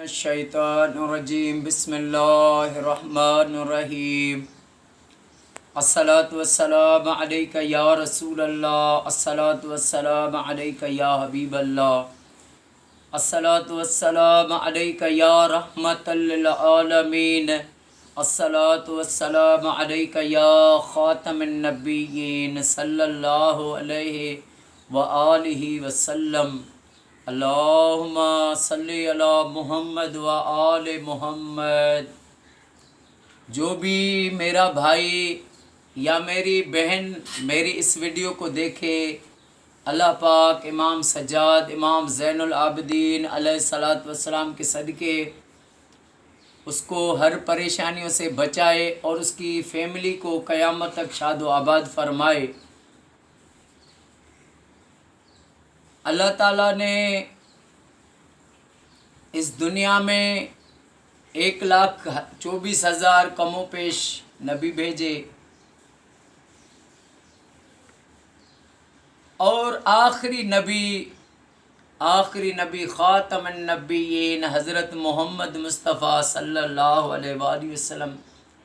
الشیطان الرجیم بسم اللہ الرحمن الرحیم الصلاۃ والسلام علیک یا رسول اللہ الصلاۃ والسلام علیک یا حبیب اللہ الصلاۃ والسلام علیک یا رحمت للعالمین الصلاۃ والسلام علیک یا خاتم النبیین صلی اللہ علیہ وآلہ وسلم اللہم صلی علی محمد و آل محمد۔ جو بھی میرا بھائی یا میری بہن میری اس ویڈیو کو دیکھے، اللہ پاک امام سجاد امام زین العابدین علیہ الصلاۃ والسلام کے صدقے اس کو ہر پریشانیوں سے بچائے اور اس کی فیملی کو قیامت تک شاد و آباد فرمائے۔ اللہ تعالیٰ نے اس دنیا میں 1,24,000 کم و پیش نبی بھیجے، اور آخری نبی خاتم النبیین حضرت محمد مصطفیٰ صلی اللہ علیہ وآلہ وسلم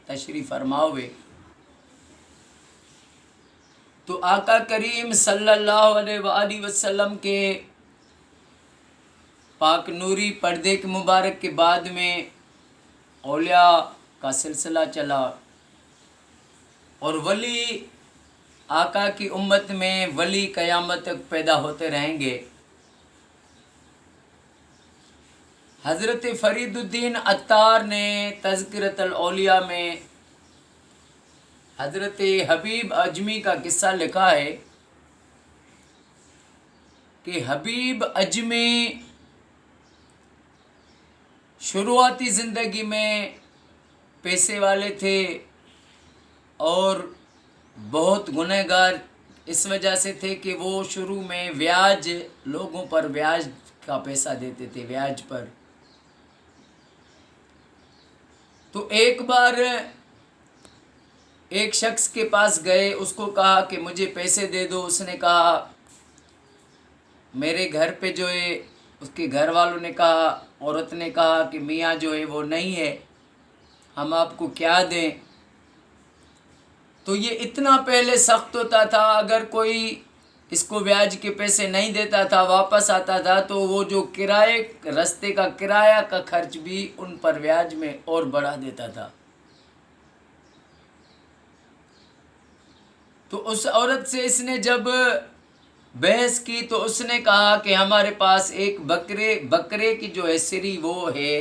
تشریف فرما ہوئے۔ تو آقا کریم صلی اللہ علیہ وآلہ وسلم کے پاک نوری پردے کے مبارک کے بعد میں اولیاء کا سلسلہ چلا، اور ولی آقا کی امت میں ولی قیامت تک پیدا ہوتے رہیں گے۔ حضرت فرید الدین عطار نے تذکرۃ الاولیاء میں حضرت حبیب اجمی کا قصہ لکھا ہے کہ حبیب اجمی شروعاتی زندگی میں پیسے والے تھے اور بہت گنہگار اس وجہ سے تھے کہ وہ شروع میں لوگوں پر بیاج کا پیسہ دیتے تھے، بیاج پر۔ تو ایک بار ایک شخص کے پاس گئے، اس کو کہا کہ مجھے پیسے دے دو۔ اس نے کہا میرے گھر پہ جو ہے، اس کے گھر والوں نے کہا، عورت نے کہا کہ میاں جو ہے وہ نہیں ہے، ہم آپ کو کیا دیں؟ تو یہ اتنا پہلے سخت ہوتا تھا، اگر کوئی اس کو بیاج کے پیسے نہیں دیتا تھا، واپس آتا تھا، تو وہ جو رستے کا کرایہ کا خرچ بھی ان پر بیاج میں اور بڑھا دیتا تھا۔ تو اس عورت سے اس نے جب بحث کی تو اس نے کہا کہ ہمارے پاس ایک بکرے کی جو ہے سری وہ ہے،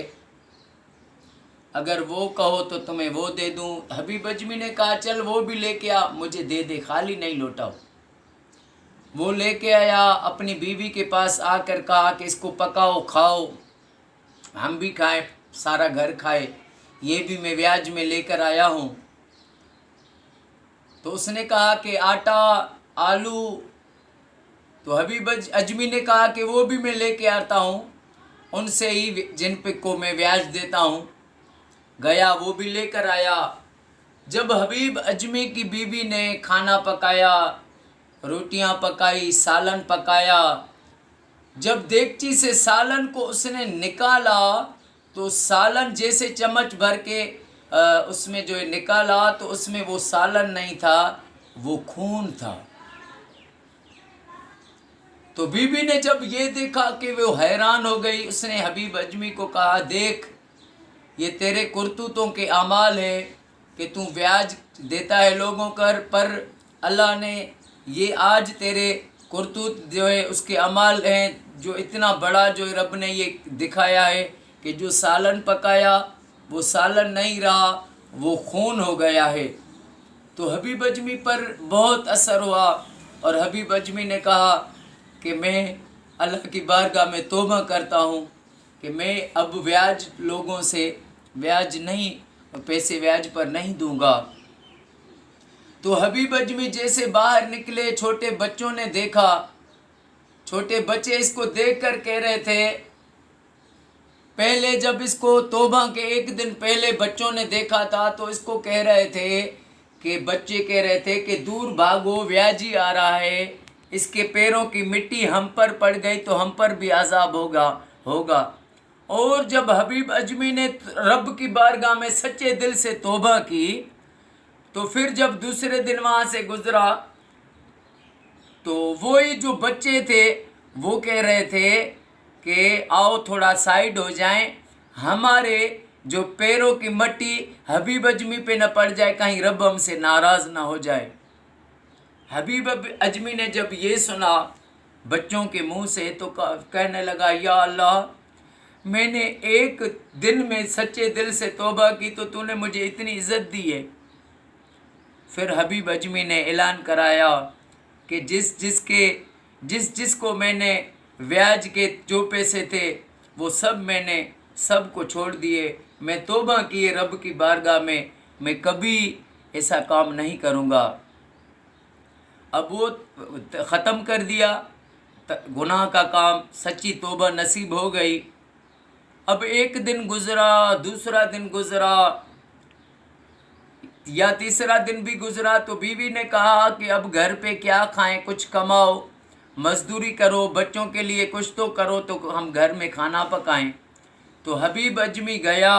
اگر وہ کہو تو تمہیں وہ دے دوں۔ حبیب اجمی نے کہا چل وہ بھی لے کے آ، مجھے دے دے، خالی نہیں لوٹاؤ۔ وہ لے کے آیا، اپنی بیوی کے پاس آ کر کہا کہ اس کو پکاؤ، کھاؤ، ہم بھی کھائیں، سارا گھر کھائے، یہ بھی میں بیاج میں لے کر آیا ہوں۔ تو اس نے کہا کہ آٹا، آلو، تو حبیب اجمی نے کہا کہ وہ بھی میں لے کے آتا ہوں، ان سے ہی جن پہ کو میں بیاج دیتا ہوں۔ گیا، وہ بھی لے کر آیا۔ جب حبیب اجمی کی بیوی نے کھانا پکایا، روٹیاں پکائی، سالن پکایا، جب دیگچی سے سالن کو اس نے نکالا تو سالن جیسے چمچ بھر کے اس میں جو ہے نکالا تو اس میں وہ سالن نہیں تھا، وہ خون تھا۔ تو بی بی نے جب یہ دیکھا کہ وہ حیران ہو گئی، اس نے حبیب اجمی کو کہا دیکھ یہ تیرے کرتوتوں کے اعمال ہے کہ تو بیاج دیتا ہے لوگوں پر اللہ نے یہ آج تیرے کرتوت جو ہے اس کے اعمال ہیں، جو اتنا بڑا جو رب نے یہ دکھایا ہے کہ جو سالن پکایا وہ سالن نہیں رہا، وہ خون ہو گیا ہے۔ تو حبیب اجمی پر بہت اثر ہوا، اور حبیب اجمی نے کہا کہ میں اللہ کی بارگاہ میں توبہ کرتا ہوں کہ میں اب لوگوں سے پیسے بیاج پر نہیں دوں گا۔ تو حبیب اجمی جیسے باہر نکلے، چھوٹے بچوں نے دیکھا، چھوٹے بچے اس کو دیکھ کر کہہ رہے تھے، پہلے جب اس کو توبہ کے ایک دن پہلے بچوں نے دیکھا تھا تو اس کو کہہ رہے تھے کہ بچے کہہ رہے تھے کہ دور بھاگو، بیاجی آ رہا ہے، اس کے پیروں کی مٹی ہم پر پڑ گئی تو ہم پر بھی عذاب ہوگا۔ اور جب حبیب اجمی نے رب کی بارگاہ میں سچے دل سے توبہ کی تو پھر جب دوسرے دن وہاں سے گزرا تو وہی جو بچے تھے وہ کہہ رہے تھے کہ آؤ تھوڑا سائیڈ ہو جائیں، ہمارے جو پیروں کی مٹی حبیب اجمی پہ نہ پڑ جائے، کہیں رب ہم سے ناراض نہ ہو جائے۔ حبیب اجمی نے جب یہ سنا بچوں کے منہ سے تو کہنے لگا یا اللہ، میں نے ایک دن میں سچے دل سے توبہ کی تو نے مجھے اتنی عزت دی ہے۔ پھر حبیب اجمی نے اعلان کرایا کہ جس کو میں نے بیاج کے جو پیسے تھے وہ سب میں نے سب کو چھوڑ دیے، میں توبہ کیے رب کی بارگاہ میں کبھی ایسا کام نہیں کروں گا۔ اب وہ ختم کر دیا گناہ کا کام، سچی توبہ نصیب ہو گئی۔ اب ایک دن گزرا، دوسرا دن گزرا یا تیسرا دن بھی گزرا تو بیوی نے کہا کہ اب گھر پہ کیا کھائیں، کچھ کماؤ، مزدوری کرو، بچوں کے لیے کچھ تو کرو تو ہم گھر میں کھانا پکائیں۔ تو حبیب اجمی گیا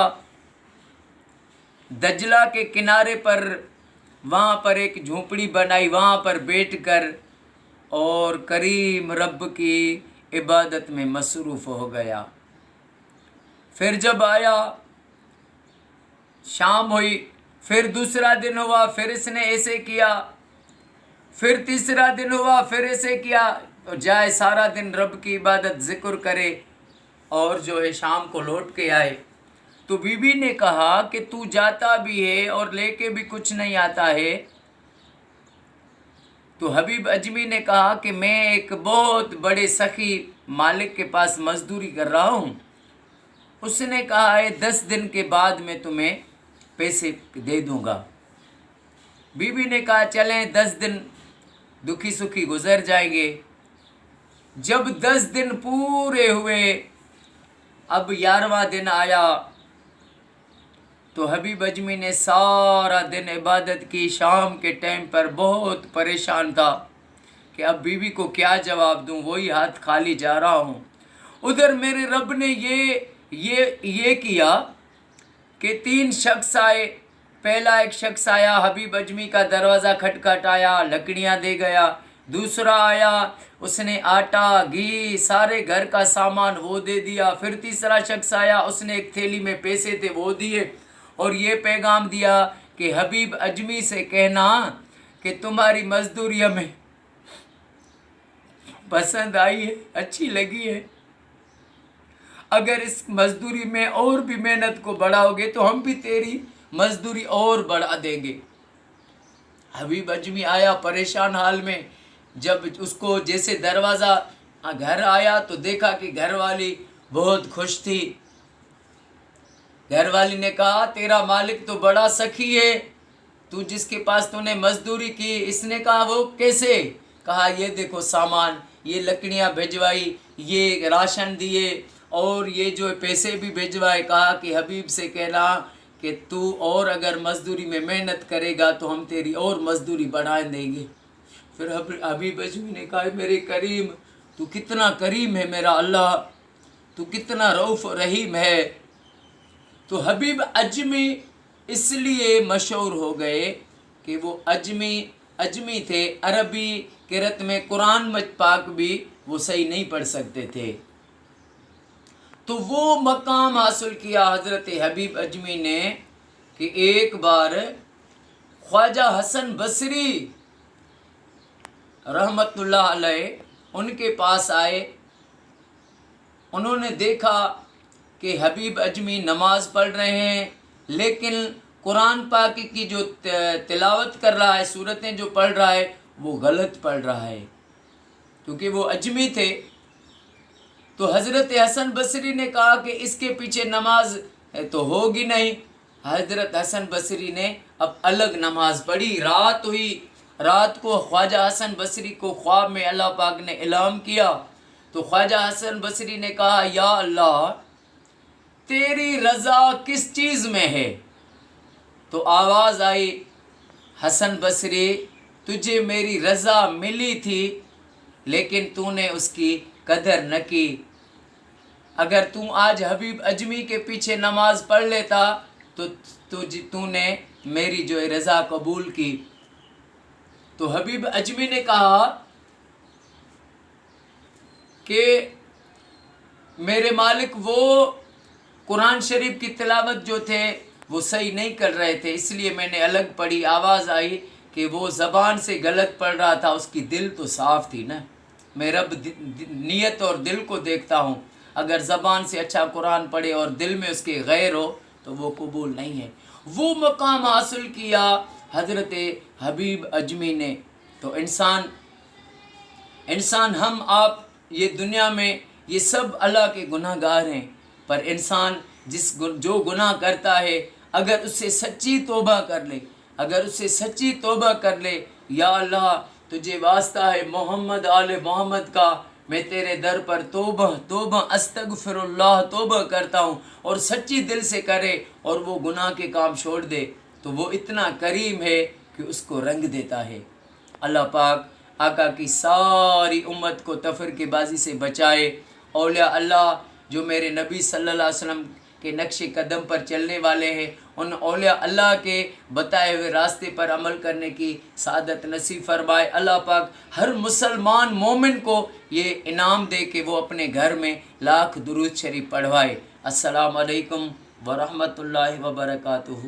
دجلہ کے کنارے پر، وہاں پر ایک جھونپڑی بنائی، وہاں پر بیٹھ کر اور کریم رب کی عبادت میں مصروف ہو گیا۔ پھر جب آیا شام ہوئی، پھر دوسرا دن ہوا، پھر اس نے ایسے کیا، پھر تیسرا دن ہوا، پھر ایسے کیا، تو جائے سارا دن رب کی عبادت ذکر کرے اور جو ہے شام کو لوٹ کے آئے۔ تو بی بی نے کہا کہ تو جاتا بھی ہے اور لے کے بھی کچھ نہیں آتا ہے۔ تو حبیب اجمی نے کہا کہ میں ایک بہت بڑے سخی مالک کے پاس مزدوری کر رہا ہوں، اس نے کہا ہے 10 دن کے بعد میں تمہیں پیسے دے دوں گا۔ بی بی نے کہا چلیں 10 دن دکھی سکھی گزر جائیں گے۔ جب 10 دن پورے ہوئے، اب 11واں دن آیا تو حبیب اجمی نے سارا دن عبادت کی، شام کے ٹائم پر بہت پریشان تھا کہ اب بیوی کو کیا جواب دوں، وہی ہاتھ خالی جا رہا ہوں۔ ادھر میرے رب نے یہ کیا کہ 3 شخص آئے۔ پہلا ایک شخص آیا، حبیب اجمی کا دروازہ کھٹکھٹایا، لکڑیاں دے گیا۔ دوسرا آیا، اس نے آٹا، گھی، سارے گھر کا سامان وہ دے دیا۔ پھر تیسرا شخص آیا، اس نے ایک تھیلی میں پیسے تھے وہ دیے اور یہ پیغام دیا کہ حبیب اجمی سے کہنا کہ تمہاری مزدوری ہمیں پسند آئی ہے، اچھی لگی ہے، اگر اس مزدوری میں اور بھی محنت کو بڑھاؤ گے تو ہم بھی تیری مزدوری اور بڑھا دیں گے۔ حبیب اجمی آیا پریشان حال میں، جب اس کو جیسے دروازہ گھر آیا تو دیکھا کہ گھر والی بہت خوش تھی۔ گھر والی نے کہا تیرا مالک تو بڑا سخی ہے، تو جس کے پاس تو نے مزدوری کی۔ اس نے کہا وہ کیسے؟ کہا یہ دیکھو سامان، یہ لکڑیاں بھیجوائی، یہ راشن دیے اور یہ جو پیسے بھی بھیجوائے۔ کہا کہ حبیب سے کہنا کہ تو اور اگر مزدوری میں محنت کرے گا تو ہم تیری اور مزدوری بڑھا دیں گے۔ پھر حبیب اجمی نے کہا میرے کریم، تو کتنا کریم ہے میرا اللہ، تو کتنا رؤوف رحیم ہے۔ تو حبیب اجمی اس لیے مشہور ہو گئے کہ وہ اجمی تھے، عربی قرأت میں قرآن پاک بھی وہ صحیح نہیں پڑھ سکتے تھے۔ تو وہ مقام حاصل کیا حضرت حبیب اجمی نے کہ ایک بار خواجہ حسن بصری رحمت اللہ علیہ ان کے پاس آئے۔ انہوں نے دیکھا کہ حبیب اجمی نماز پڑھ رہے ہیں لیکن قرآن پاک کی جو تلاوت کر رہا ہے، سورتیں جو پڑھ رہا ہے وہ غلط پڑھ رہا ہے، کیونکہ وہ اجمی تھے۔ تو حضرت حسن بصری نے کہا کہ اس کے پیچھے نماز تو ہوگی نہیں۔ حضرت حسن بصری نے اب الگ نماز پڑھی۔ رات ہوئی، رات کو خواجہ حسن بصری کو خواب میں اللہ پاک نے اعلان کیا۔ تو خواجہ حسن بصری نے کہا یا اللہ، تیری رضا کس چیز میں ہے؟ تو آواز آئی حسن بصری، تجھے میری رضا ملی تھی لیکن تو نے اس کی قدر نہ کی۔ اگر تو آج حبیب اجمی کے پیچھے نماز پڑھ لیتا تو نے میری جو ہے رضا قبول کی. تو حبیب اجمی نے کہا کہ میرے مالک وہ قرآن شریف کی تلاوت جو تھے وہ صحیح نہیں کر رہے تھے، اس لیے میں نے الگ پڑھی. آواز آئی کہ وہ زبان سے غلط پڑھ رہا تھا، اس کی دل تو صاف تھی نا. میں رب نیت اور دل کو دیکھتا ہوں. اگر زبان سے اچھا قرآن پڑھے اور دل میں اس کے غیر ہو تو وہ قبول نہیں ہے. وہ مقام حاصل کیا حضرت حبیب اجمی نے. تو انسان ہم آپ یہ دنیا میں یہ سب اللہ کے گناہ گار ہیں، پر انسان جو گناہ کرتا ہے اگر اس سے سچی توبہ کر لے، یا اللہ تجھے واسطہ ہے محمد آل محمد کا، میں تیرے در پر توبہ استغفر اللہ توبہ کرتا ہوں، اور سچی دل سے کرے اور وہ گناہ کے کام چھوڑ دے، تو وہ اتنا کریم ہے کہ اس کو رنگ دیتا ہے. اللہ پاک آقا کی ساری امت کو تفرقے بازی سے بچائے. اولیاء اللہ جو میرے نبی صلی اللہ علیہ وسلم کے نقش قدم پر چلنے والے ہیں، ان اولیاء اللہ کے بتائے ہوئے راستے پر عمل کرنے کی سعادت نصیب فرمائے. اللہ پاک ہر مسلمان مومن کو یہ انعام دے کہ وہ اپنے گھر میں لاکھ درود شریف پڑھوائے. السلام علیکم ورحمۃ اللہ وبرکاتہ.